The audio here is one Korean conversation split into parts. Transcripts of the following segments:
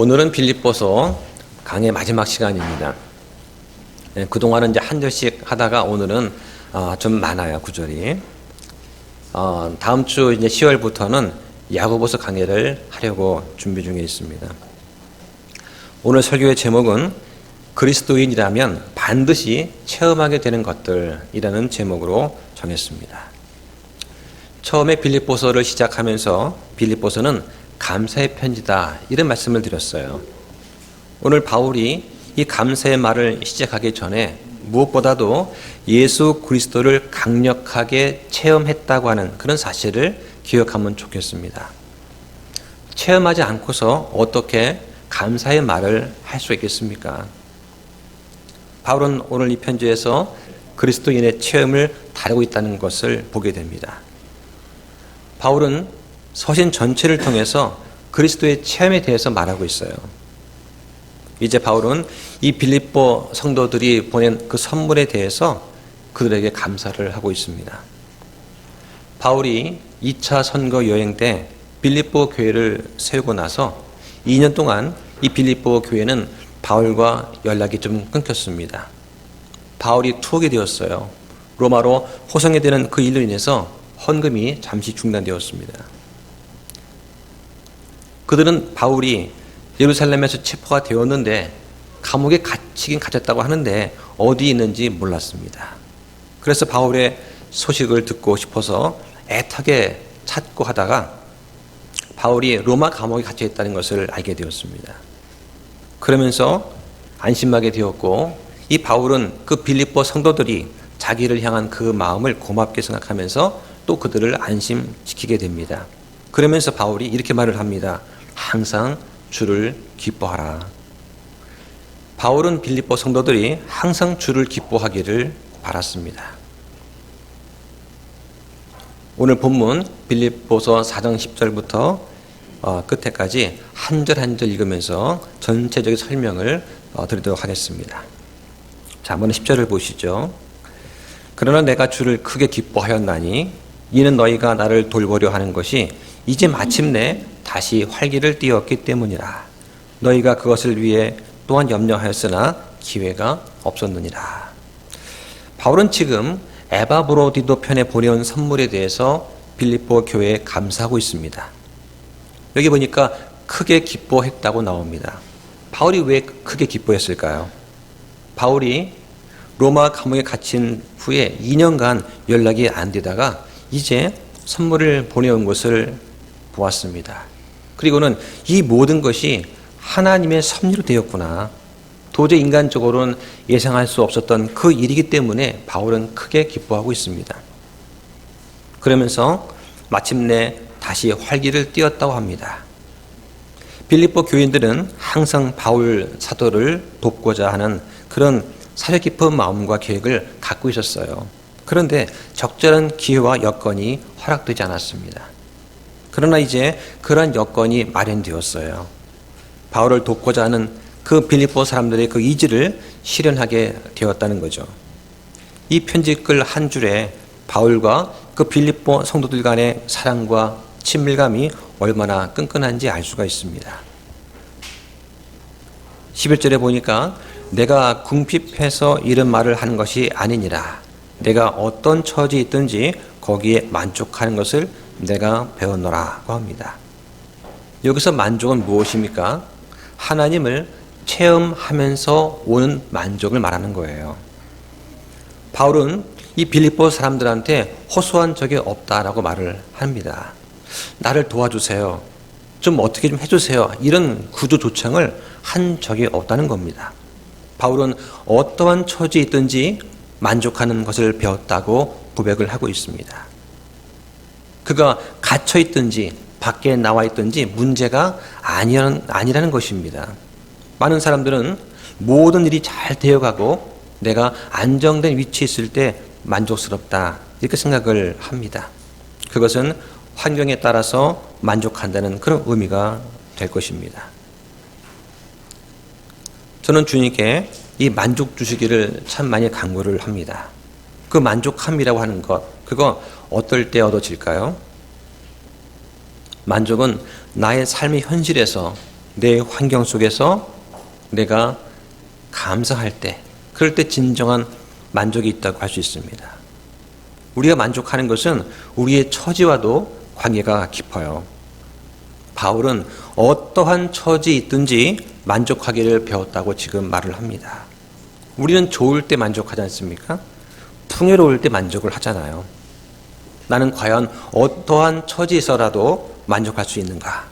오늘은 빌립보서 강의 마지막 시간입니다. 그동안은 이제 한 절씩 하다가 오늘은 좀 많아요, 구절이. 다음 주 이제 10월부터는 야고보서 강의를 하려고 준비 중에 있습니다. 오늘 설교의 제목은 그리스도인이라면 반드시 체험하게 되는 것들이라는 제목으로 정했습니다. 처음에 빌립보서를 시작하면서 빌립보서는 감사의 편지다 이런 말씀을 드렸어요. 오늘 바울이 이 감사의 말을 시작하기 전에 무엇보다도 예수 그리스도를 강력하게 체험했다고 하는 그런 사실을 기억하면 좋겠습니다. 체험하지 않고서 어떻게 감사의 말을 할 수 있겠습니까? 바울은 오늘 이 편지에서 그리스도인의 체험을 다루고 있다는 것을 보게 됩니다. 바울은 서신 전체를 통해서 그리스도의 체험에 대해서 말하고 있어요. 이제 바울은 이 빌립보 성도들이 보낸 그 선물에 대해서 그들에게 감사를 하고 있습니다. 바울이 2차 선거 여행 때 빌립보 교회를 세우고 나서 2년 동안 이 빌립보 교회는 바울과 연락이 좀 끊겼습니다. 바울이 투옥이 되었어요. 로마로 호송이 되는 그 일로 인해서 헌금이 잠시 중단되었습니다. 그들은 바울이 예루살렘에서 체포가 되었는데 감옥에 갇히긴 갇혔다고 하는데 어디 있는지 몰랐습니다. 그래서 바울의 소식을 듣고 싶어서 애타게 찾고 하다가 바울이 로마 감옥에 갇혀 있다는 것을 알게 되었습니다. 그러면서 안심하게 되었고 이 바울은 그 빌립보 성도들이 자기를 향한 그 마음을 고맙게 생각하면서 또 그들을 안심시키게 됩니다. 그러면서 바울이 이렇게 말을 합니다. 항상 주를 기뻐하라. 바울은 빌립보 성도들이 항상 주를 기뻐하기를 바랐습니다. 오늘 본문 빌립보서 4장 10절부터 끝에까지 한 절 한 절 읽으면서 전체적인 설명을 드리도록 하겠습니다. 자, 한번 10절을 보시죠. 그러나 내가 주를 크게 기뻐하였나니 이는 너희가 나를 돌보려 하는 것이 이제 마침내 다시 활기를 띠었기 때문이라. 너희가 그것을 위해 또한 염려하였으나 기회가 없었느니라. 바울은 지금 에바브로디도 편에 보내온 선물에 대해서 빌립보 교회에 감사하고 있습니다. 여기 보니까 크게 기뻐했다고 나옵니다. 바울이 왜 크게 기뻐했을까요? 바울이 로마 감옥에 갇힌 후에 2년간 연락이 안 되다가 이제 선물을 보내온 것을 보았습니다. 그리고는 이 모든 것이 하나님의 섭리로 되었구나. 도저히 인간적으로는 예상할 수 없었던 그 일이기 때문에 바울은 크게 기뻐하고 있습니다. 그러면서 마침내 다시 활기를 띠었다고 합니다. 빌립보 교인들은 항상 바울 사도를 돕고자 하는 그런 사려 깊은 마음과 계획을 갖고 있었어요. 그런데 적절한 기회와 여건이 허락되지 않았습니다. 그러나 이제 그러한 여건이 마련되었어요. 바울을 돕고자 하는 그 빌립보 사람들의 그 의지를 실현하게 되었다는 거죠. 이 편지글 한 줄에 바울과 그 빌립보 성도들 간의 사랑과 친밀감이 얼마나 끈끈한지 알 수가 있습니다. 11절에 보니까 내가 궁핍해서 이런 말을 하는 것이 아니니라. 내가 어떤 처지에 있든지 거기에 만족하는 것을 내가 배웠노라고 합니다. 여기서 만족은 무엇입니까? 하나님을 체험하면서 오는 만족을 말하는 거예요. 바울은 이 빌립보 사람들한테 호소한 적이 없다라고 말을 합니다. 나를 도와주세요. 좀 어떻게 좀 해주세요. 이런 구조 조청을 한 적이 없다는 겁니다. 바울은 어떠한 처지에 있든지 만족하는 것을 배웠다고 고백을 하고 있습니다. 그가 갇혀 있든지 밖에 나와 있든지 문제가 아니라는 것입니다. 많은 사람들은 모든 일이 잘 되어가고 내가 안정된 위치에 있을 때 만족스럽다 이렇게 생각을 합니다. 그것은 환경에 따라서 만족한다는 그런 의미가 될 것입니다. 저는 주님께 이 만족 주시기를 참 많이 간구를 합니다. 그 만족함이라고 하는 것, 그거 어떨 때 얻어질까요? 만족은 나의 삶의 현실에서 내 환경 속에서 내가 감사할 때, 그럴 때 진정한 만족이 있다고 할 수 있습니다. 우리가 만족하는 것은 우리의 처지와도 관계가 깊어요. 바울은 어떠한 처지에 있든지 만족하기를 배웠다고 지금 말을 합니다. 우리는 좋을 때 만족하지 않습니까? 풍요로울 때 만족을 하잖아요. 나는 과연 어떠한 처지에서라도 만족할 수 있는가?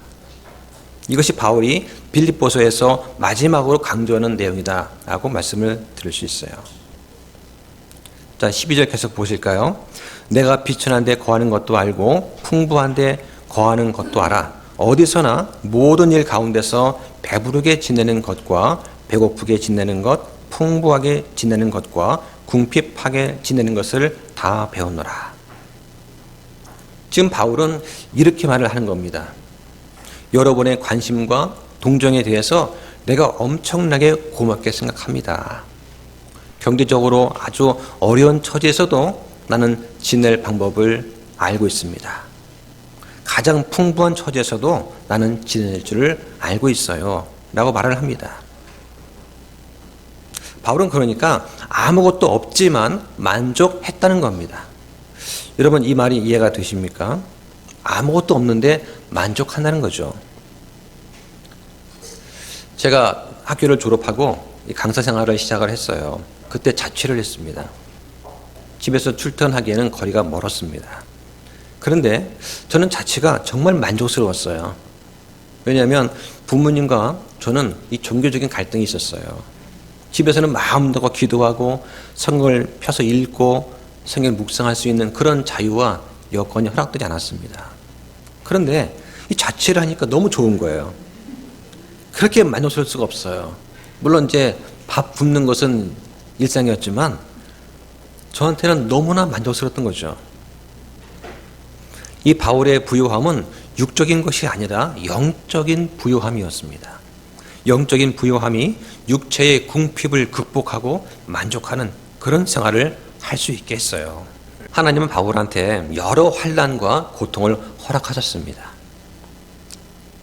이것이 바울이 빌립보서에서 마지막으로 강조하는 내용이다라고 말씀을 드릴 수 있어요. 자, 12절 계속 보실까요? 내가 비천한 데 거하는 것도 알고 풍부한 데 거하는 것도 알아. 어디서나 모든 일 가운데서 배부르게 지내는 것과 배고프게 지내는 것, 풍부하게 지내는 것과 궁핍하게 지내는 것을 다 배웠노라. 지금 바울은 이렇게 말을 하는 겁니다. 여러분의 관심과 동정에 대해서 내가 엄청나게 고맙게 생각합니다. 경제적으로 아주 어려운 처지에서도 나는 지낼 방법을 알고 있습니다. 가장 풍부한 처지에서도 나는 지낼 줄을 알고 있어요. 라고 말을 합니다. 바울은 그러니까 아무것도 없지만 만족했다는 겁니다. 여러분, 이 말이 이해가 되십니까? 아무것도 없는데 만족한다는 거죠. 제가 학교를 졸업하고 강사 생활을 시작을 했어요. 그때 자취를 했습니다. 집에서 출퇴근하기에는 거리가 멀었습니다. 그런데 저는 자취가 정말 만족스러웠어요. 왜냐하면 부모님과 저는 이 종교적인 갈등이 있었어요. 집에서는 마음 놓고 기도하고 성경을 펴서 읽고 성경을 묵상할 수 있는 그런 자유와 여건이 허락되지 않았습니다. 그런데 이 자취를 하니까 너무 좋은 거예요. 그렇게 만족스러울 수가 없어요. 물론 이제 밥 굶는 것은 일상이었지만 저한테는 너무나 만족스러웠던 거죠. 이 바울의 부요함은 육적인 것이 아니라 영적인 부요함이었습니다. 영적인 부요함이 육체의 궁핍을 극복하고 만족하는 그런 생활을 할 수 있게 했어요. 하나님은 바울한테 여러 환난과 고통을 허락하셨습니다.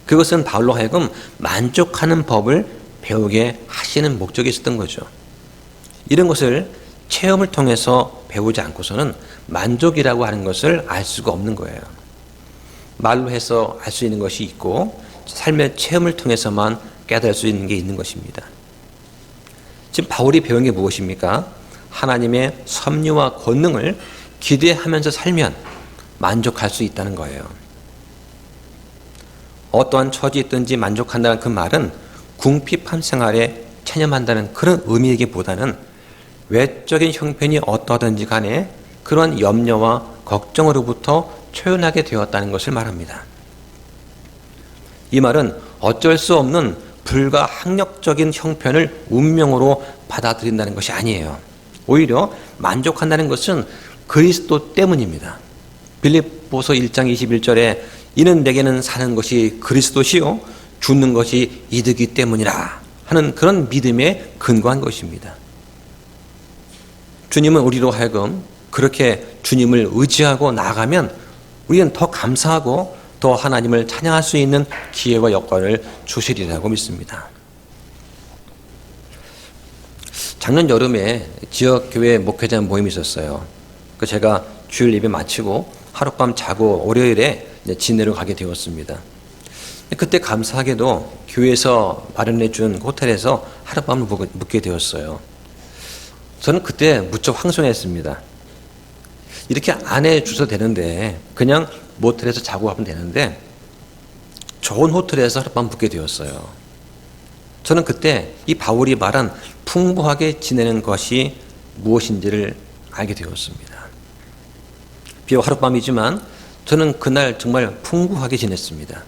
그것은 바울로 하여금 만족하는 법을 배우게 하시는 목적이 있었던 거죠. 이런 것을 체험을 통해서 배우지 않고서는 만족이라고 하는 것을 알 수가 없는 거예요. 말로 해서 알 수 있는 것이 있고 삶의 체험을 통해서만 깨달을 수 있는 게 있는 것입니다. 지금 바울이 배운 게 무엇입니까? 하나님의 섭리와 권능을 기대하면서 살면 만족할 수 있다는 거예요. 어떠한 처지에 있든지 만족한다는 그 말은 궁핍한 생활에 체념한다는 그런 의미이기보다는 외적인 형편이 어떠하든지 간에 그런 염려와 걱정으로부터 초연하게 되었다는 것을 말합니다. 이 말은 어쩔 수 없는 불가항력적인 형편을 운명으로 받아들인다는 것이 아니에요. 오히려 만족한다는 것은 그리스도 때문입니다. 빌립보서 1장 21절에 이는 내게는 사는 것이 그리스도시요 죽는 것이 이득이 때문이라 하는 그런 믿음에 근거한 것입니다. 주님은 우리로 하여금 그렇게 주님을 의지하고 나아가면 우리는 더 감사하고 더 하나님을 찬양할 수 있는 기회와 여건을 주시리라고 믿습니다. 작년 여름에 지역교회 목회자 모임이 있었어요. 제가 주일 예배 마치고 하룻밤 자고 월요일에 진내로 가게 되었습니다. 그때 감사하게도 교회에서 마련해 준 호텔에서 하룻밤을 묵게 되었어요. 저는 그때 무척 황송했습니다. 이렇게 안 해줘도 되는데 그냥 모텔에서 자고 가면 되는데 좋은 호텔에서 하룻밤 묵게 되었어요. 저는 그때 이 바울이 말한 풍부하게 지내는 것이 무엇인지를 알게 되었습니다. 비록 하룻밤이지만 저는 그날 정말 풍부하게 지냈습니다.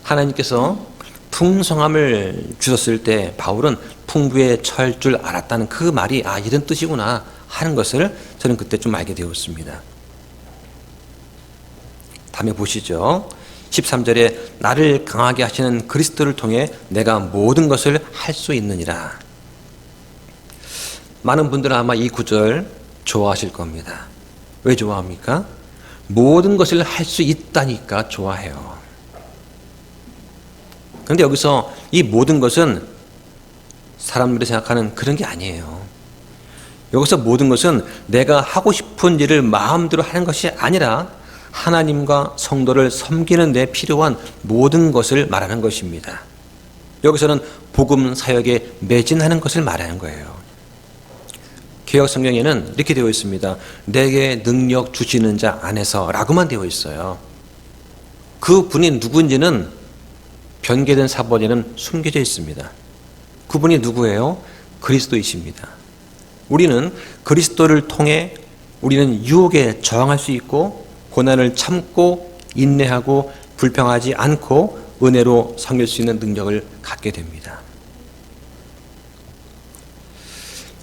하나님께서 풍성함을 주셨을 때 바울은 풍부에 처할 줄 알았다는 그 말이 이런 뜻이구나 하는 것을 저는 그때 좀 알게 되었습니다. 다음에 보시죠. 13절에 나를 강하게 하시는 그리스도를 통해 내가 모든 것을 할 수 있느니라. 많은 분들은 아마 이 구절 좋아하실 겁니다. 왜 좋아합니까? 모든 것을 할 수 있다니까 좋아해요. 그런데 여기서 이 모든 것은 사람들이 생각하는 그런 게 아니에요. 여기서 모든 것은 내가 하고 싶은 일을 마음대로 하는 것이 아니라 하나님과 성도를 섬기는 데 필요한 모든 것을 말하는 것입니다. 여기서는 복음 사역에 매진하는 것을 말하는 거예요. 개역 성경에는 이렇게 되어 있습니다. 내게 능력 주시는 자 안에서 라고만 되어 있어요. 그 분이 누군지는 변개된 사본에는 숨겨져 있습니다. 그분이 누구예요? 그리스도이십니다. 우리는 그리스도를 통해 우리는 유혹에 저항할 수 있고 고난을 참고 인내하고 불평하지 않고 은혜로 섬길 수 있는 능력을 갖게 됩니다.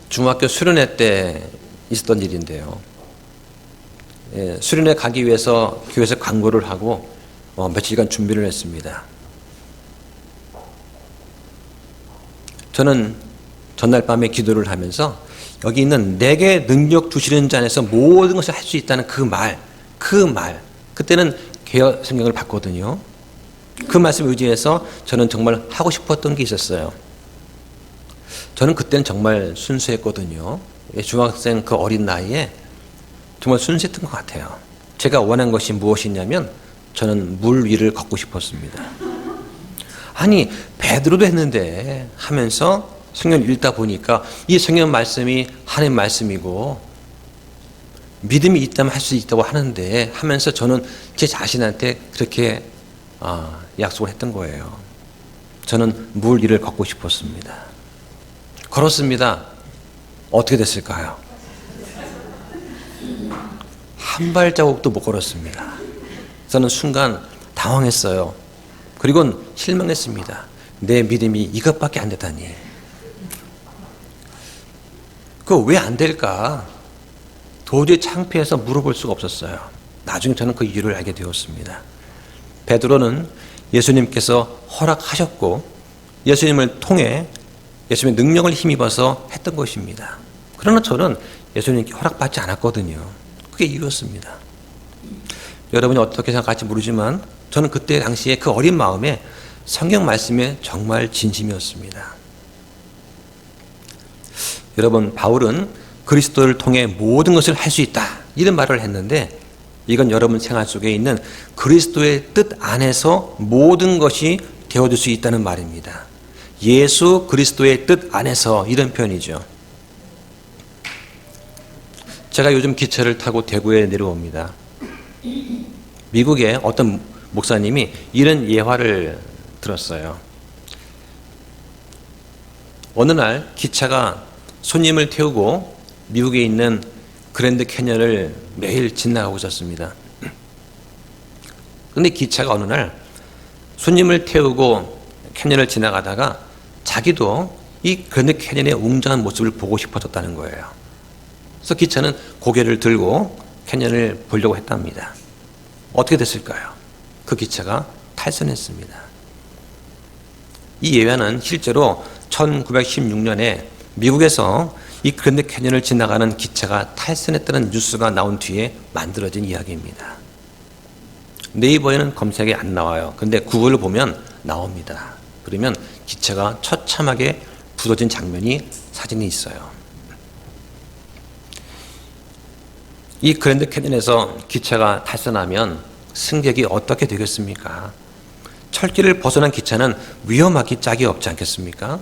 중학교 수련회 때 있었던 일인데요. 수련회 가기 위해서 교회에서 광고를 하고 며칠간 준비를 했습니다. 저는 전날 밤에 기도를 하면서 여기 있는 내게 능력 주시는 자 안에서 모든 것을 할 수 있다는 그 말, 그때는 개역 성경을 봤거든요. 그 말씀 의지해서 저는 정말 하고 싶었던 게 있었어요. 저는 그때는 정말 순수했거든요. 중학생 그 어린 나이에 정말 순수했던 것 같아요. 제가 원한 것이 무엇이냐면 저는 물 위를 걷고 싶었습니다. 아니 베드로도 했는데 하면서 성경을 읽다 보니까 이 성경 말씀이 하나님 말씀이고 믿음이 있다면 할 수 있다고 하는데 하면서 저는 제 자신한테 그렇게 약속을 했던 거예요. 저는 물 위를 걷고 싶었습니다. 걸었습니다. 어떻게 됐을까요? 한 발자국도 못 걸었습니다. 저는 순간 당황했어요. 그리고는 실망했습니다. 내 믿음이 이것밖에 안 되다니. 그거 왜 안 될까? 도저히 창피해서 물어볼 수가 없었어요. 나중에 저는 그 이유를 알게 되었습니다. 베드로는 예수님께서 허락하셨고 예수님을 통해 예수님의 능력을 힘입어서 했던 것입니다. 그러나 저는 예수님께 허락받지 않았거든요. 그게 이유였습니다. 여러분이 어떻게 생각할지 모르지만 저는 그때 당시에 그 어린 마음에 성경 말씀에 정말 진심이었습니다. 여러분, 바울은 그리스도를 통해 모든 것을 할 수 있다 이런 말을 했는데 이건 여러분 생활 속에 있는 그리스도의 뜻 안에서 모든 것이 되어질 수 있다는 말입니다. 예수 그리스도의 뜻 안에서 이런 표현이죠. 제가 요즘 기차를 타고 대구에 내려옵니다. 미국의 어떤 목사님이 이런 예화를 들었어요. 어느 날 기차가 손님을 태우고 미국에 있는 그랜드 캐년을 매일 지나가고 있었습니다. 그런데 기차가 어느 날 손님을 태우고 캐년을 지나가다가 자기도 이 그랜드 캐년의 웅장한 모습을 보고 싶어졌다는 거예요. 그래서 기차는 고개를 들고 캐년을 보려고 했답니다. 어떻게 됐을까요? 그 기차가 탈선했습니다. 이 예화는 실제로 1916년에 미국에서 이 그랜드 캐년을 지나가는 기차가 탈선했다는 뉴스가 나온 뒤에 만들어진 이야기입니다. 네이버에는 검색이 안 나와요. 근데 구글을 보면 나옵니다. 그러면 기차가 처참하게 부서진 장면이 사진이 있어요. 이 그랜드 캐년에서 기차가 탈선하면 승객이 어떻게 되겠습니까? 철길을 벗어난 기차는 위험하기 짝이 없지 않겠습니까?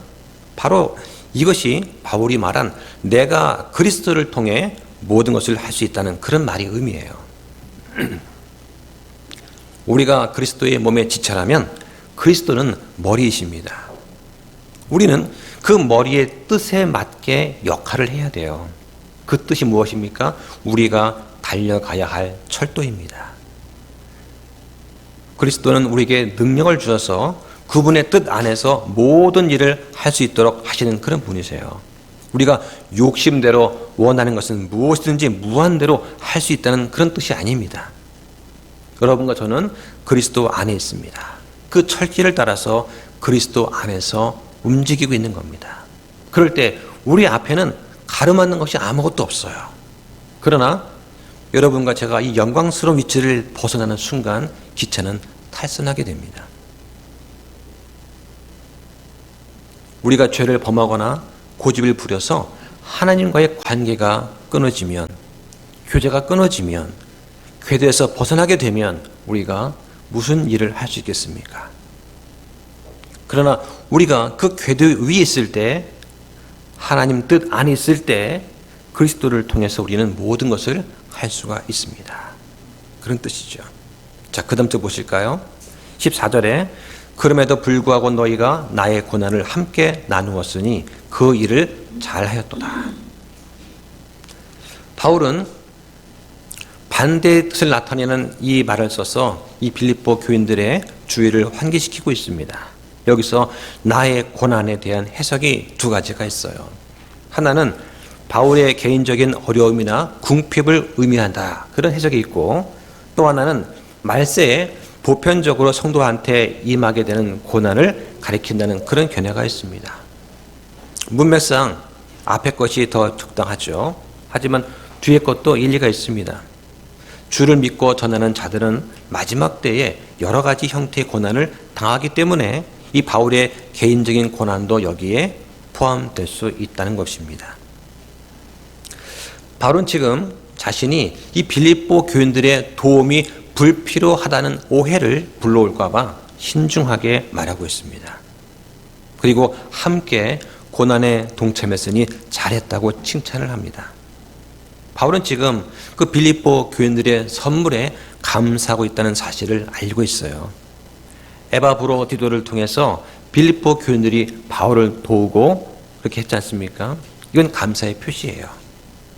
바로 이것이 바울이 말한 내가 그리스도를 통해 모든 것을 할 수 있다는 그런 말이 의미해요. 우리가 그리스도의 몸의 지체라면 그리스도는 머리이십니다. 우리는 그 머리의 뜻에 맞게 역할을 해야 돼요. 그 뜻이 무엇입니까? 우리가 달려가야 할 철도입니다. 그리스도는 우리에게 능력을 주셔서 그분의 뜻 안에서 모든 일을 할 수 있도록 하시는 그런 분이세요. 우리가 욕심대로 원하는 것은 무엇이든지 무한대로 할 수 있다는 그런 뜻이 아닙니다. 여러분과 저는 그리스도 안에 있습니다. 그 철길을 따라서 그리스도 안에서 움직이고 있는 겁니다. 그럴 때 우리 앞에는 가로막는 것이 아무것도 없어요. 그러나 여러분과 제가 이 영광스러운 위치를 벗어나는 순간 기차는 탈선하게 됩니다. 우리가 죄를 범하거나 고집을 부려서 하나님과의 관계가 끊어지면, 교제가 끊어지면, 궤도에서 벗어나게 되면 우리가 무슨 일을 할 수 있겠습니까? 그러나 우리가 그 궤도 위에 있을 때, 하나님 뜻 안에 있을 때 그리스도를 통해서 우리는 모든 것을 할 수가 있습니다. 그런 뜻이죠. 자, 그 다음 절 보실까요? 14절에 그럼에도 불구하고 너희가 나의 고난을 함께 나누었으니 그 일을 잘하였도다. 바울은 반대의 뜻을 나타내는 이 말을 써서 이 빌립보 교인들의 주의를 환기시키고 있습니다. 여기서 나의 고난에 대한 해석이 두 가지가 있어요. 하나는 바울의 개인적인 어려움이나 궁핍을 의미한다, 그런 해석이 있고, 또 하나는 말세에 보편적으로 성도한테 임하게 되는 고난을 가리킨다는 그런 견해가 있습니다. 문맥상 앞의 것이 더 적당하죠. 하지만 뒤의 것도 일리가 있습니다. 주를 믿고 전하는 자들은 마지막 때에 여러 가지 형태의 고난을 당하기 때문에 이 바울의 개인적인 고난도 여기에 포함될 수 있다는 것입니다. 바울은 지금 자신이 이 빌립보 교인들의 도움이 불필요하다는 오해를 불러올까 봐 신중하게 말하고 있습니다. 그리고 함께 고난에 동참했으니 잘했다고 칭찬을 합니다. 바울은 지금 그 빌립보 교인들의 선물에 감사하고 있다는 사실을 알고 있어요. 에바브로디도를 통해서 빌립보 교인들이 바울을 도우고 그렇게 했지 않습니까? 이건 감사의 표시예요.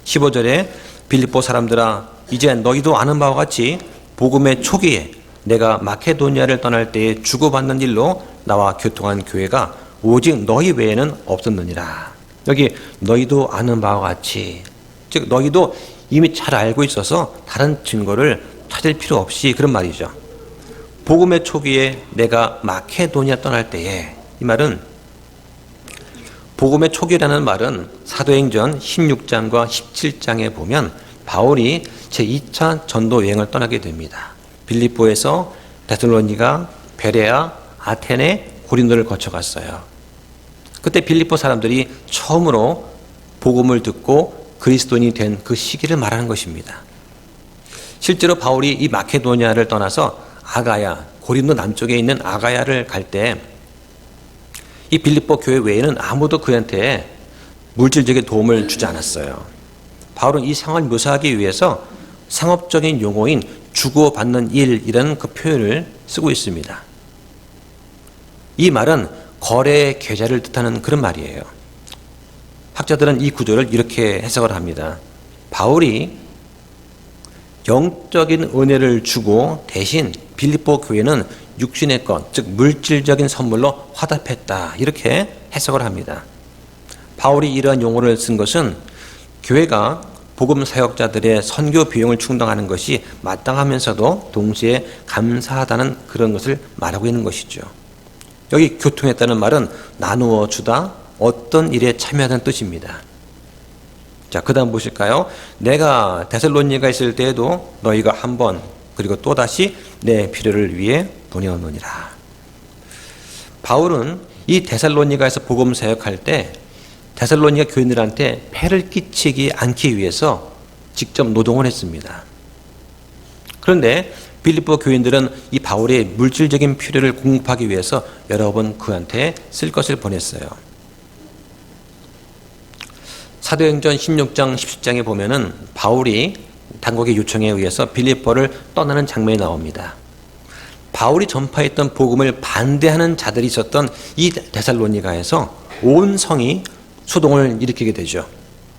15절에 빌립보 사람들아, 이제 너희도 아는 바와 같이 복음의 초기에 내가 마케도니아를 떠날 때에 주고받는 일로 나와 교통한 교회가 오직 너희 외에는 없었느니라. 여기 너희도 아는 바와 같이, 즉 너희도 이미 잘 알고 있어서 다른 증거를 찾을 필요 없이, 그런 말이죠. 복음의 초기에 내가 마케도니아 떠날 때에, 이 말은, 복음의 초기라는 말은 사도행전 16장과 17장에 보면 바울이 제2차 전도 여행을 떠나게 됩니다. 빌립보에서 데살로니가, 베레아, 아테네, 고린도를 거쳐갔어요. 그때 빌립보 사람들이 처음으로 복음을 듣고 그리스도인이 된 그 시기를 말하는 것입니다. 실제로 바울이 이 마케도니아를 떠나서 아가야, 고린도 남쪽에 있는 아가야를 갈 때 이 빌립보 교회 외에는 아무도 그한테 물질적인 도움을 주지 않았어요. 바울은 이 상황을 묘사하기 위해서 상업적인 용어인 주고받는 일이라는 그 표현을 쓰고 있습니다. 이 말은 거래의 계좌를 뜻하는 그런 말이에요. 학자들은 이 구조를 이렇게 해석을 합니다. 바울이 영적인 은혜를 주고 대신 빌립보 교회는 육신의 것, 즉 물질적인 선물로 화답했다, 이렇게 해석을 합니다. 바울이 이러한 용어를 쓴 것은 교회가 복음 사역자들의 선교 비용을 충당하는 것이 마땅하면서도 동시에 감사하다는 그런 것을 말하고 있는 것이죠. 여기 교통했다는 말은 나누어 주다, 어떤 일에 참여하는 뜻입니다. 자, 그 다음 보실까요? 내가 데살로니가 있을 때에도 너희가 한 번, 그리고 또다시 내 필요를 위해 보내었느니라. 바울은 이 데살로니가에서 복음 사역할 때 데살로니가 교인들한테 폐를 끼치지 않기 위해서 직접 노동을 했습니다. 그런데 빌립보 교인들은 이 바울의 물질적인 필요를 공급하기 위해서 여러 번 그한테 쓸 것을 보냈어요. 사도행전 16장 17장에 보면은 바울이 당국의 요청에 의해서 빌립보를 떠나는 장면이 나옵니다. 바울이 전파했던 복음을 반대하는 자들이 있었던 이 데살로니가에서 온 성이 소동을 일으키게 되죠.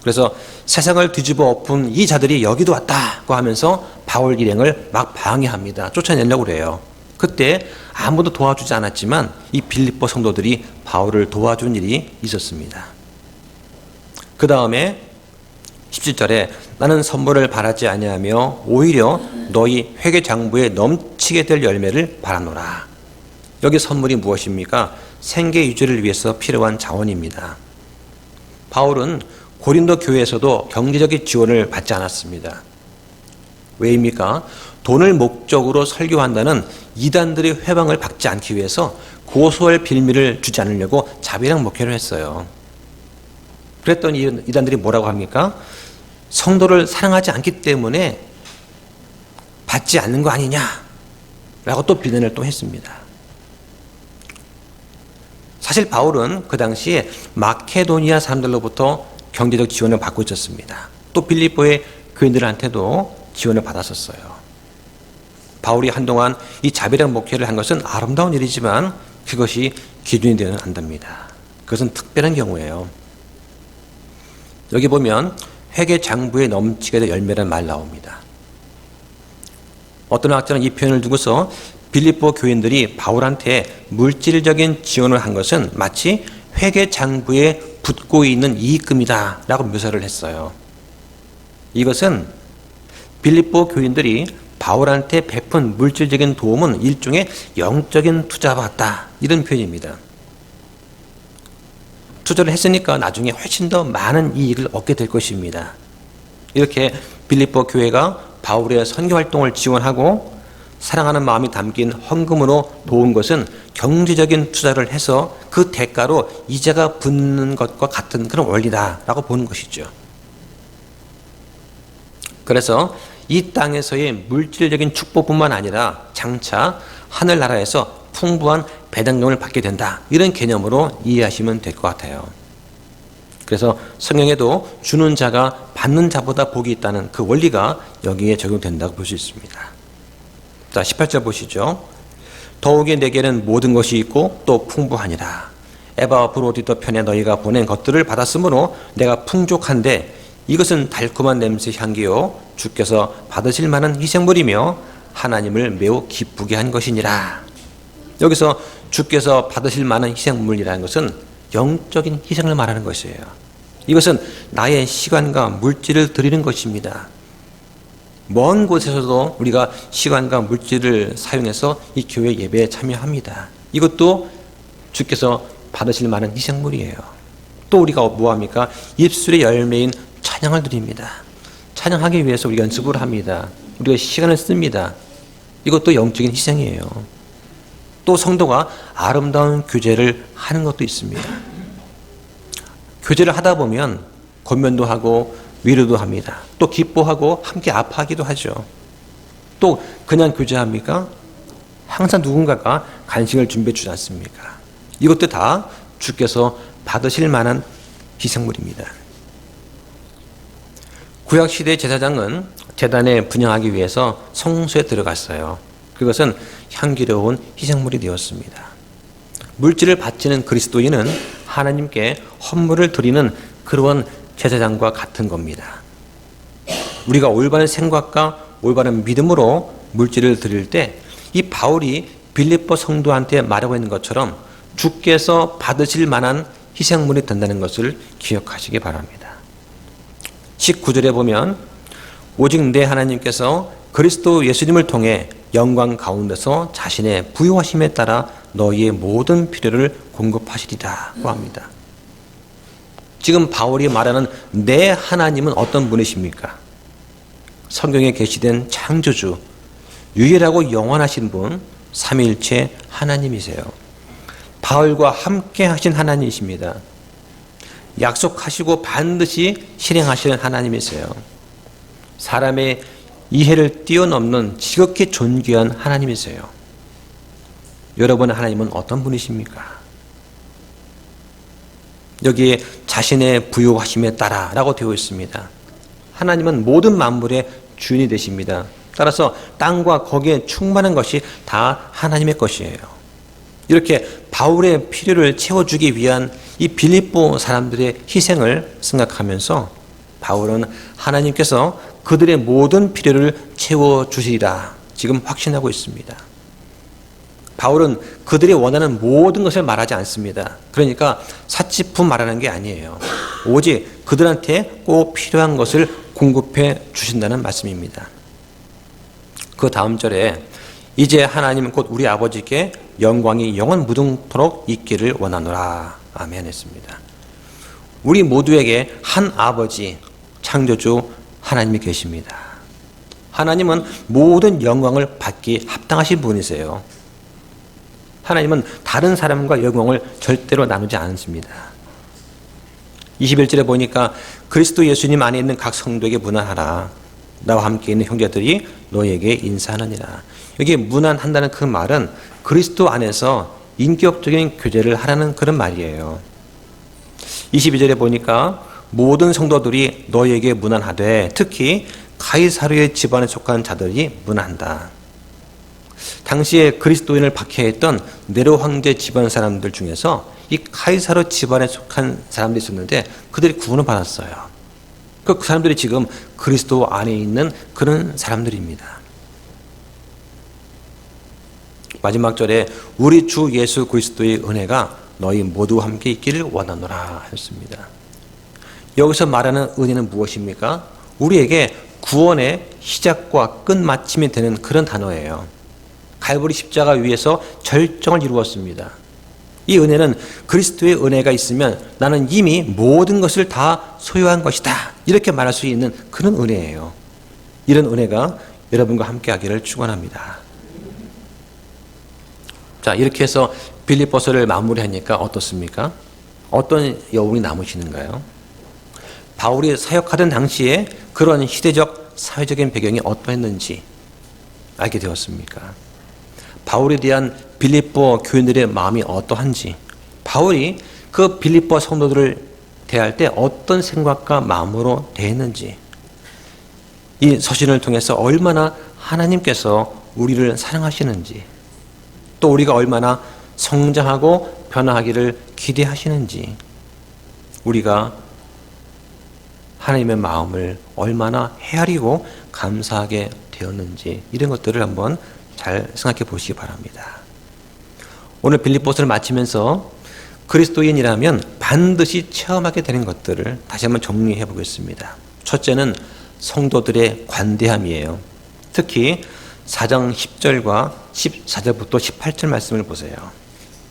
그래서 세상을 뒤집어 엎은 이 자들이 여기도 왔다고 하면서 바울 일행을 막 방해합니다. 쫓아내려고 그래요. 그때 아무도 도와주지 않았지만 이 빌립보 성도들이 바울을 도와준 일이 있었습니다. 그 다음에 17절에 나는 선물을 바라지 아니하며 오히려 너희 회계장부에 넘치게 될 열매를 바라노라. 여기 선물이 무엇입니까? 생계 유지를 위해서 필요한 자원입니다. 바울은 고린도 교회에서도 경제적인 지원을 받지 않았습니다. 왜입니까? 돈을 목적으로 설교한다는 이단들의 회방을 받지 않기 위해서 고소할 빌미를 주지 않으려고 자비랑 목회를 했어요. 그랬더니 이단들이 뭐라고 합니까? 성도를 사랑하지 않기 때문에 받지 않는 거 아니냐라고 또 비난을 또 했습니다. 사실 바울은 그 당시에 마케도니아 사람들로부터 경제적 지원을 받고 있었습니다. 또 빌립보의 교인들한테도 지원을 받았었어요. 바울이 한동안 이 자비랑 목회를 한 것은 아름다운 일이지만 그것이 기준이 되어는 안 됩니다. 그것은 특별한 경우예요. 여기 보면 회개 장부에 넘치게 될 열매라는 말 나옵니다. 어떤 학자는 이 표현을 두고서 빌립보 교인들이 바울한테 물질적인 지원을 한 것은 마치 회계 장부에 붙고 있는 이익금이다 라고 묘사를 했어요. 이것은 빌립보 교인들이 바울한테 베푼 물질적인 도움은 일종의 영적인 투자받다 이런 표현입니다. 투자를 했으니까 나중에 훨씬 더 많은 이익을 얻게 될 것입니다. 이렇게 빌립보 교회가 바울의 선교활동을 지원하고 사랑하는 마음이 담긴 헌금으로 도운 것은 경제적인 투자를 해서 그 대가로 이자가 붙는 것과 같은 그런 원리다라고 보는 것이죠. 그래서 이 땅에서의 물질적인 축복뿐만 아니라 장차 하늘나라에서 풍부한 배당금을 받게 된다. 이런 개념으로 이해하시면 될 것 같아요. 그래서 성경에도 주는 자가 받는 자보다 복이 있다는 그 원리가 여기에 적용된다고 볼 수 있습니다. 자, 18절 보시죠. 더욱이 내게는 모든 것이 있고 또 풍부하니라. 에바와 브로디도 편에 너희가 보낸 것들을 받았으므로 내가 풍족한데 이것은 달콤한 냄새 향기요 주께서 받으실 만한 희생물이며 하나님을 매우 기쁘게 한 것이니라. 여기서 주께서 받으실 만한 희생물이라는 것은 영적인 희생을 말하는 것이에요. 이것은 나의 시간과 물질을 드리는 것입니다. 먼 곳에서도 우리가 시간과 물질을 사용해서 이 교회 예배에 참여합니다. 이것도 주께서 받으실 만한 희생물이에요. 또 우리가 뭐합니까? 입술의 열매인 찬양을 드립니다. 찬양하기 위해서 우리가 연습을 합니다. 우리가 시간을 씁니다. 이것도 영적인 희생이에요. 또 성도가 아름다운 교제를 하는 것도 있습니다. 교제를 하다 보면 권면도 하고 위로도 합니다. 또 기뻐하고 함께 아파하기도 하죠. 또 그냥 교제합니까? 항상 누군가가 간식을 준비해 주지 않습니까? 이것도 다 주께서 받으실 만한 희생물입니다. 구약시대 제사장은 제단에 분향하기 위해서 성소에 들어갔어요. 그것은 향기로운 희생물이 되었습니다. 물질을 바치는 그리스도인은 하나님께 헌물을 드리는 그런 제사장과 같은 겁니다. 우리가 올바른 생각과 올바른 믿음으로 물질을 드릴 때 이 바울이 빌립보 성도한테 말하고 있는 것처럼 주께서 받으실 만한 희생물이 된다는 것을 기억하시기 바랍니다. 19절에 보면 오직 내 하나님께서 그리스도 예수님을 통해 영광 가운데서 자신의 부요하심에 따라 너희의 모든 필요를 공급하시리라고 합니다. 지금 바울이 말하는 내 하나님은 어떤 분이십니까? 성경에 계시된 창조주, 유일하고 영원하신 분, 삼위일체 하나님이세요. 바울과 함께 하신 하나님이십니다. 약속하시고 반드시 실행하시는 하나님이세요. 사람의 이해를 뛰어넘는 지극히 존귀한 하나님이세요. 여러분의 하나님은 어떤 분이십니까? 여기에 자신의 부요하심에 따라 라고 되어 있습니다. 하나님은 모든 만물의 주인이 되십니다. 따라서 땅과 거기에 충만한 것이 다 하나님의 것이에요. 이렇게 바울의 필요를 채워주기 위한 이 빌립보 사람들의 희생을 생각하면서 바울은 하나님께서 그들의 모든 필요를 채워주시리라 지금 확신하고 있습니다. 바울은 그들이 원하는 모든 것을 말하지 않습니다. 그러니까 사치품 말하는 게 아니에요. 오직 그들한테 꼭 필요한 것을 공급해 주신다는 말씀입니다. 그 다음 절에 이제 하나님 곧 우리 아버지께 영광이 영원 무궁토록 있기를 원하노라. 아멘 했습니다. 우리 모두에게 한 아버지, 창조주 하나님이 계십니다. 하나님은 모든 영광을 받기 합당하신 분이세요. 하나님은 다른 사람과 영광을 절대로 나누지 않습니다. 21절에 보니까 그리스도 예수님 안에 있는 각 성도에게 문안하라. 나와 함께 있는 형제들이 너에게 인사하느니라. 여기 문안한다는 그 말은 그리스도 안에서 인격적인 교제를 하라는 그런 말이에요. 22절에 보니까 모든 성도들이 너에게 문안하되 특히 가이사르의 집안에 속한 자들이 문안한다. 당시에 그리스도인을 박해했던 네로 황제 집안 사람들 중에서 이 가이사르 집안에 속한 사람들이 있었는데 그들이 구원을 받았어요. 그 사람들이 지금 그리스도 안에 있는 그런 사람들입니다. 마지막 절에 우리 주 예수 그리스도의 은혜가 너희 모두 함께 있기를 원하노라 하였습니다. 여기서 말하는 은혜는 무엇입니까? 우리에게 구원의 시작과 끝마침이 되는 그런 단어예요. 갈보리 십자가 위에서 절정을 이루었습니다. 이 은혜는 그리스도의 은혜가 있으면 나는 이미 모든 것을 다 소유한 것이다. 이렇게 말할 수 있는 그런 은혜예요. 이런 은혜가 여러분과 함께 하기를 축원합니다. 자, 이렇게 해서 빌립보서를 마무리하니까 어떻습니까? 어떤 여운이 남으시는가요? 바울이 사역하던 당시에 그런 시대적 사회적인 배경이 어떠했는지 알게 되었습니까? 바울에 대한 빌립보 교인들의 마음이 어떠한지, 바울이 그 빌립보 성도들을 대할 때 어떤 생각과 마음으로 대했는지, 이 서신을 통해서 얼마나 하나님께서 우리를 사랑하시는지, 또 우리가 얼마나 성장하고 변화하기를 기대하시는지, 우리가 하나님의 마음을 얼마나 헤아리고 감사하게 되었는지, 이런 것들을 한번 잘 생각해 보시기 바랍니다. 오늘 빌립보서를 마치면서 그리스도인이라면 반드시 체험하게 되는 것들을 다시 한번 정리해 보겠습니다. 첫째는 성도들의 관대함이에요. 특히 4장 10절과 14절부터 18절 말씀을 보세요.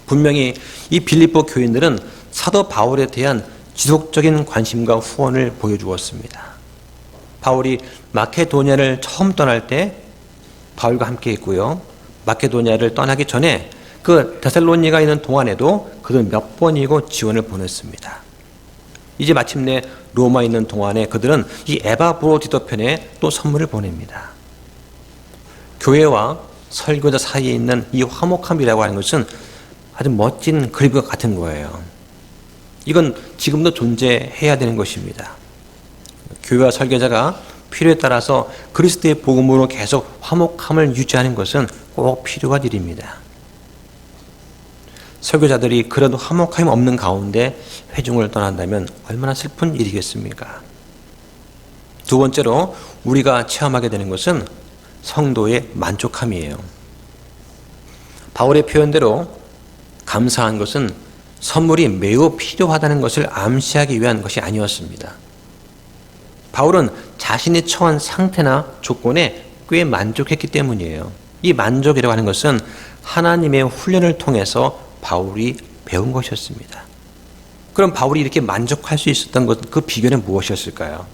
분명히 이 빌립보 교인들은 사도 바울에 대한 지속적인 관심과 후원을 보여주었습니다. 바울이 마케도니아를 처음 떠날 때 바울과 함께 했고요. 마케도니아를 떠나기 전에 그 데살로니가에 있는 동안에도 그들 몇 번이고 지원을 보냈습니다. 이제 마침내 로마에 있는 동안에 그들은 이 에바브로디도 편에 또 선물을 보냅니다. 교회와 설교자 사이에 있는 이 화목함이라고 하는 것은 아주 멋진 그림과 같은 거예요. 이건 지금도 존재해야 되는 것입니다. 교회와 설교자가 필요에 따라서 그리스도의 복음으로 계속 화목함을 유지하는 것은 꼭 필요한 일입니다. 설교자들이 그런 화목함이 없는 가운데 회중을 떠난다면 얼마나 슬픈 일이겠습니까? 두 번째로 우리가 체험하게 되는 것은 성도의 만족함이에요. 바울의 표현대로 감사한 것은 선물이 매우 필요하다는 것을 암시하기 위한 것이 아니었습니다. 바울은 자신이 처한 상태나 조건에 꽤 만족했기 때문이에요. 이 만족이라고 하는 것은 하나님의 훈련을 통해서 바울이 배운 것이었습니다. 그럼 바울이 이렇게 만족할 수 있었던 것, 그 비결은 무엇이었을까요?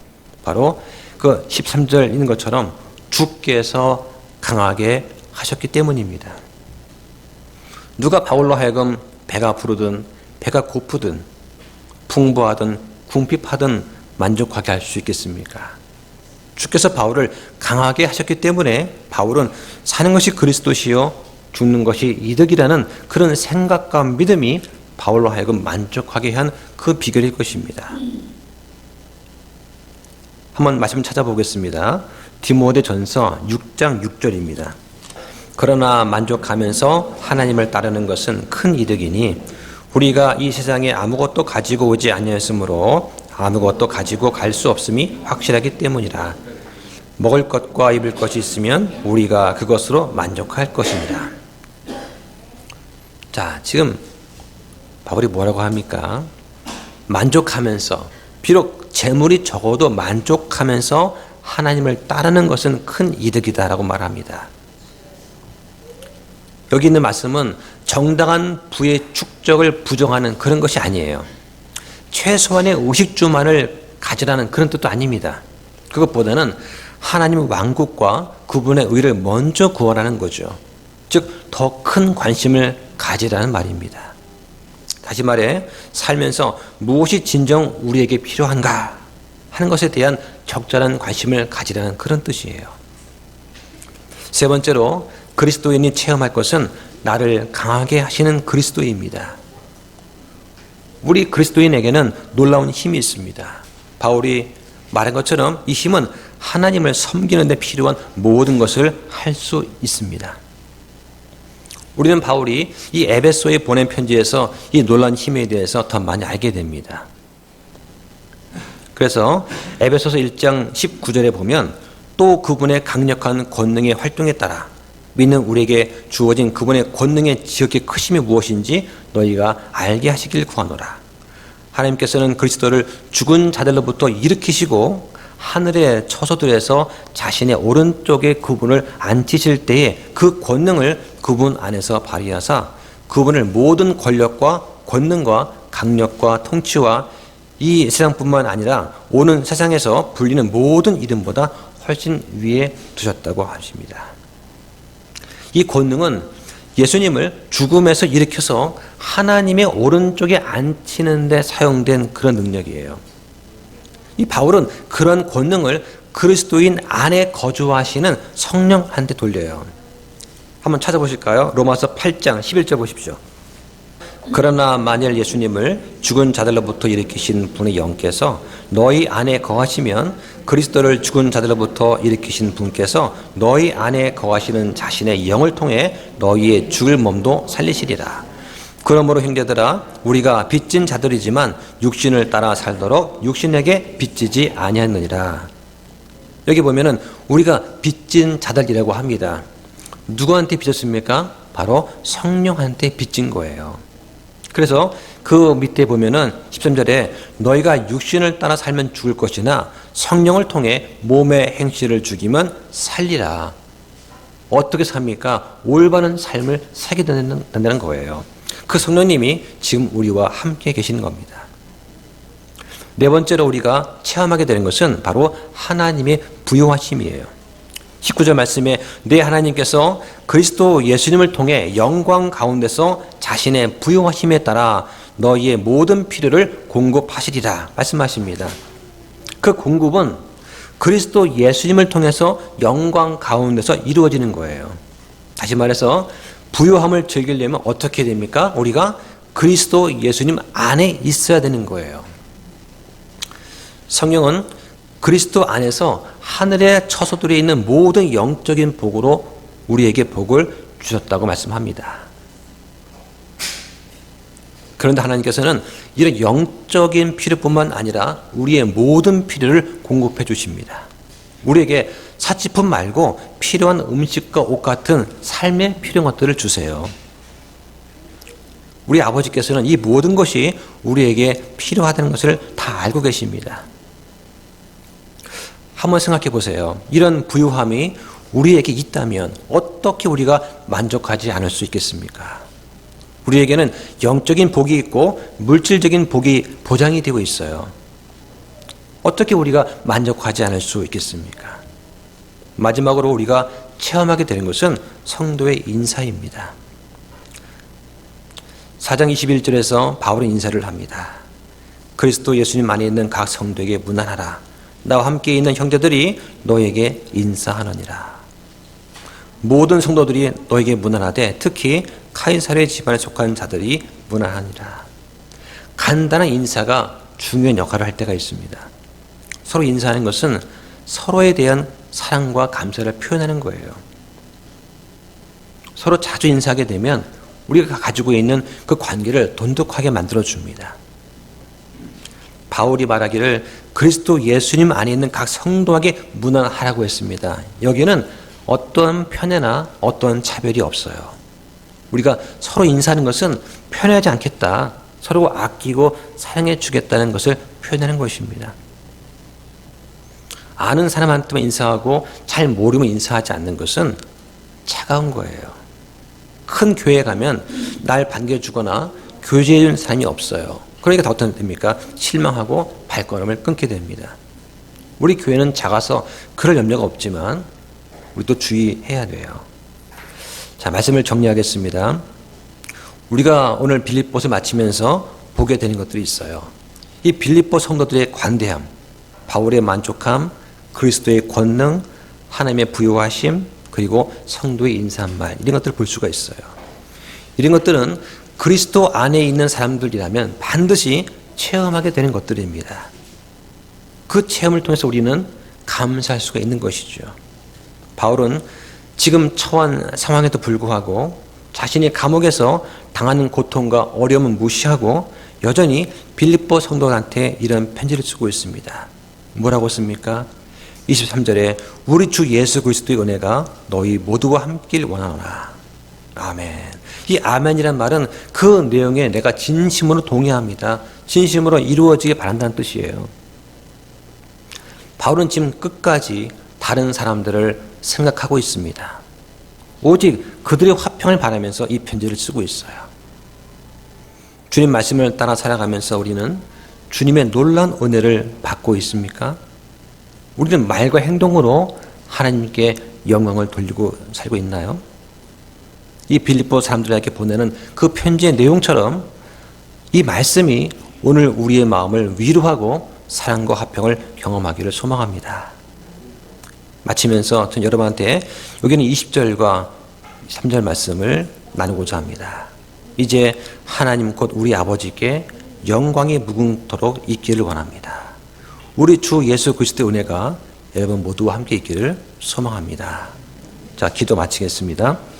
바로 그 13절 있는 것처럼 주께서 강하게 하셨기 때문입니다. 누가 바울로 하여금 배가 부르든 배가 고프든 풍부하든 궁핍하든 만족하게 할 수 있겠습니까? 주께서 바울을 강하게 하셨기 때문에 바울은 사는 것이 그리스도시요 죽는 것이 이득이라는 그런 생각과 믿음이 바울로 하여금 만족하게 한 그 비결일 것입니다. 한번 말씀 찾아보겠습니다. 디모데전서 6장 6절입니다. 그러나 만족하면서 하나님을 따르는 것은 큰 이득이니 우리가 이 세상에 아무것도 가지고 오지 아니하였으므로 아무것도 가지고 갈 수 없음이 확실하기 때문이라. 먹을 것과 입을 것이 있으면 우리가 그것으로 만족할 것입니다. 자, 지금 바울이 뭐라고 합니까? 만족하면서, 비록 재물이 적어도 만족하면서 하나님을 따르는 것은 큰 이득이다라고 말합니다. 여기 있는 말씀은 정당한 부의 축적을 부정하는 그런 것이 아니에요. 최소한의 의식주만을 가지라는 그런 뜻도 아닙니다. 그것보다는 하나님의 왕국과 그분의 의를 먼저 구하라는 거죠. 즉, 더 큰 관심을 가지라는 말입니다. 다시 말해, 살면서 무엇이 진정 우리에게 필요한가 하는 것에 대한 적절한 관심을 가지라는 그런 뜻이에요. 세 번째로, 그리스도인이 체험할 것은 나를 강하게 하시는 그리스도입니다. 우리 그리스도인에게는 놀라운 힘이 있습니다. 바울이 말한 것처럼 이 힘은 하나님을 섬기는 데 필요한 모든 것을 할 수 있습니다. 우리는 바울이 이 에베소에 보낸 편지에서 이 놀라운 힘에 대해서 더 많이 알게 됩니다. 그래서 에베소서 1장 19절에 보면 또 그분의 강력한 권능의 활동에 따라 믿는 우리에게 주어진 그분의 권능의 지극히 크심이 무엇인지 너희가 알게 하시길 구하노라. 하나님께서는 그리스도를 죽은 자들로부터 일으키시고 하늘의 처소들에서 자신의 오른쪽에 그분을 앉히실 때에 그 권능을 그분 안에서 발휘하사 그분을 모든 권력과 권능과 강력과 통치와 이 세상뿐만 아니라 오는 세상에서 불리는 모든 이름보다 훨씬 위에 두셨다고 하십니다. 이 권능은 예수님을 죽음에서 일으켜서 하나님의 오른쪽에 앉히는 데 사용된 그런 능력이에요. 이 바울은 그런 권능을 그리스도인 안에 거주하시는 성령한테 돌려요. 한번 찾아보실까요? 로마서 8장 11절 보십시오. 그러나 만일 예수님을 죽은 자들로부터 일으키신 분의 영께서 너희 안에 거하시면 그리스도를 죽은 자들로부터 일으키신 분께서 너희 안에 거하시는 자신의 영을 통해 너희의 죽을 몸도 살리시리라. 그러므로 형제들아, 우리가 빚진 자들이지만 육신을 따라 살도록 육신에게 빚지지 아니하느니라. 여기 보면은 우리가 빚진 자들이라고 합니다. 누구한테 빚졌습니까? 바로 성령한테 빚진 거예요. 그래서 그 밑에 보면은 13절에 너희가 육신을 따라 살면 죽을 것이나 성령을 통해 몸의 행실을 죽이면 살리라. 어떻게 삽니까? 올바른 삶을 살게 된다는 거예요. 그 성령님이 지금 우리와 함께 계시는 겁니다. 네 번째로 우리가 체험하게 되는 것은 바로 하나님의 부요하심이에요. 19절 말씀에 내 하나님께서 그리스도 예수님을 통해 영광 가운데서 자신의 부요하심에 따라 너희의 모든 필요를 공급하시리라 말씀하십니다. 그 공급은 그리스도 예수님을 통해서 영광 가운데서 이루어지는 거예요. 다시 말해서 부요함을 즐기려면 어떻게 됩니까? 우리가 그리스도 예수님 안에 있어야 되는 거예요. 성령은 그리스도 안에서 하늘의 처소들에 있는 모든 영적인 복으로 우리에게 복을 주셨다고 말씀합니다. 그런데 하나님께서는 이런 영적인 필요뿐만 아니라 우리의 모든 필요를 공급해 주십니다. 우리에게 사치품 말고 필요한 음식과 옷 같은 삶에 필요한 것들을 주세요. 우리 아버지께서는 이 모든 것이 우리에게 필요하다는 것을 다 알고 계십니다. 한번 생각해 보세요. 이런 부유함이 우리에게 있다면 어떻게 우리가 만족하지 않을 수 있겠습니까? 우리에게는 영적인 복이 있고 물질적인 복이 보장이 되고 있어요. 어떻게 우리가 만족하지 않을 수 있겠습니까? 마지막으로 우리가 체험하게 되는 것은 성도의 인사입니다. 4장 21절에서 바울은 인사를 합니다. 그리스도 예수님 안에 있는 각 성도에게 문안하라. 나와 함께 있는 형제들이 너에게 인사하느니라. 모든 성도들이 너에게 문안하되 특히 카이사르의 집안에 속한 자들이 문안하니라. 간단한 인사가 중요한 역할을 할 때가 있습니다. 서로 인사하는 것은 서로에 대한 사랑과 감사를 표현하는 거예요. 서로 자주 인사하게 되면 우리가 가지고 있는 그 관계를 돈독하게 만들어줍니다. 바울이 말하기를 그리스도 예수님 안에 있는 각 성도에게 문안하라고 했습니다. 여기는 어떤 편애나 어떤 차별이 없어요. 우리가 서로 인사하는 것은 편애하지 않겠다, 서로 아끼고 사랑해 주겠다는 것을 표현하는 것입니다. 아는 사람한테만 인사하고 잘 모르면 인사하지 않는 것은 차가운 거예요. 큰 교회에 가면 날 반겨주거나 교제해 주는 사람이 없어요. 그러니까 어떻게 됩니까? 실망하고 발걸음을 끊게 됩니다. 우리 교회는 작아서 그럴 염려가 없지만 우리도 주의해야 돼요. 자, 말씀을 정리하겠습니다. 우리가 오늘 빌립보서 마치면서 보게 되는 것들이 있어요. 이 빌립보 성도들의 관대함, 바울의 만족함, 그리스도의 권능, 하나님의 부요하심, 그리고 성도의 인사한 말, 이런 것들을 볼 수가 있어요. 이런 것들은 그리스도 안에 있는 사람들이라면 반드시 체험하게 되는 것들입니다. 그 체험을 통해서 우리는 감사할 수가 있는 것이죠. 바울은 지금 처한 상황에도 불구하고 자신이 감옥에서 당하는 고통과 어려움을 무시하고 여전히 빌립보 성도들한테 이런 편지를 쓰고 있습니다. 뭐라고 씁니까? 23절에 우리 주 예수 그리스도의 은혜가 너희 모두와 함께를 원하노라. 아멘. 이 아멘이란 말은 그 내용에 내가 진심으로 동의합니다. 진심으로 이루어지게 바란다는 뜻이에요. 바울은 지금 끝까지 다른 사람들을 생각하고 있습니다. 오직 그들의 화평을 바라면서 이 편지를 쓰고 있어요. 주님 말씀을 따라 살아가면서 우리는 주님의 놀라운 은혜를 받고 있습니까? 우리는 말과 행동으로 하나님께 영광을 돌리고 살고 있나요? 이 빌립보 사람들에게 보내는 그 편지의 내용처럼 이 말씀이 오늘 우리의 마음을 위로하고 사랑과 화평을 경험하기를 소망합니다. 마치면서 전 여러분한테 여기는 20절과 3절 말씀을 나누고자 합니다. 이제 하나님 곧 우리 아버지께 영광이 무궁토록 있기를 원합니다. 우리 주 예수 그리스도의 은혜가 여러분 모두와 함께 있기를 소망합니다. 자, 기도 마치겠습니다.